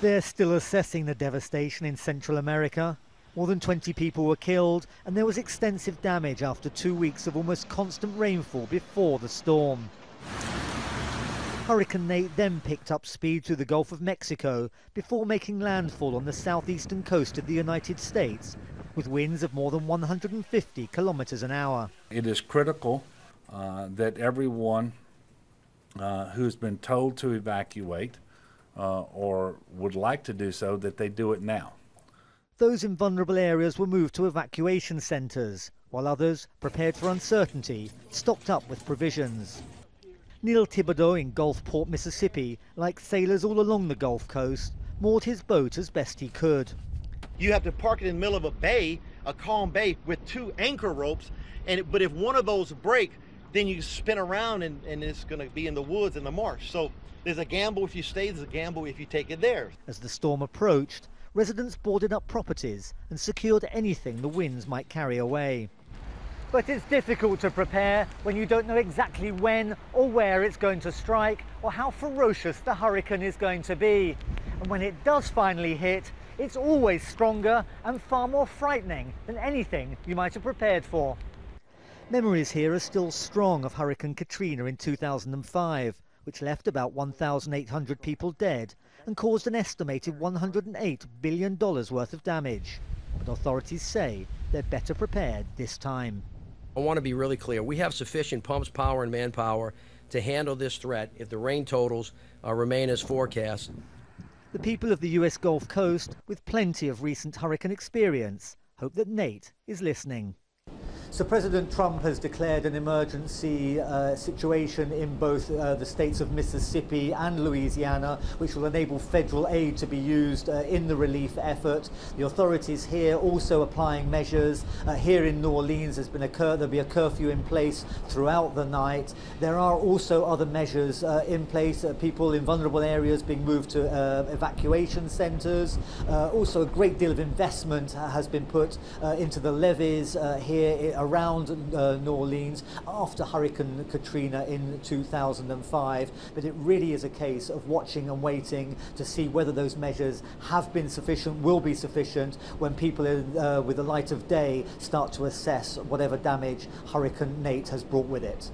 They're still assessing the devastation in Central America. More than 20 people were killed, and there was extensive damage after 2 weeks of almost constant rainfall before the storm. Hurricane Nate then picked up speed through the Gulf of Mexico before making landfall on the southeastern coast of the United States, with winds of more than 150 kilometers an hour. It is critical that everyone who's been told to evacuate or would like to do so, that they do it now. Those in vulnerable areas were moved to evacuation centres, while others, prepared for uncertainty, stocked up with provisions. Neil Thibodeau in Gulfport, Mississippi, like sailors all along the Gulf Coast, moored his boat as best he could. You have to park it in the middle of a bay, a calm bay, with 2 anchor ropes, but if one of those break, then you spin around and it's going to be in the woods and the marsh. So there's a gamble if you stay, there's a gamble if you take it there. As the storm approached, residents boarded up properties and secured anything the winds might carry away. But it's difficult to prepare when you don't know exactly when or where it's going to strike or how ferocious the hurricane is going to be. And when it does finally hit, it's always stronger and far more frightening than anything you might have prepared for. Memories here are still strong of Hurricane Katrina in 2005, which left about 1,800 people dead and caused an estimated $108 billion worth of damage. But authorities say they're better prepared this time. I want to be really clear. We have sufficient pumps, power, and manpower to handle this threat if the rain totals remain as forecast. The people of the US Gulf Coast, with plenty of recent hurricane experience, hope that Nate is listening. So President Trump has declared an emergency situation in both the states of Mississippi and Louisiana, which will enable federal aid to be used in the relief effort. The authorities here also applying measures. Here in New Orleans there'll be a curfew in place throughout the night. There are also other measures in place, people in vulnerable areas being moved to evacuation centres. Also a great deal of investment has been put into the levees here around New Orleans after Hurricane Katrina in 2005, but it really is a case of watching and waiting to see whether those measures have been sufficient, will be sufficient when people with the light of day start to assess whatever damage Hurricane Nate has brought with it.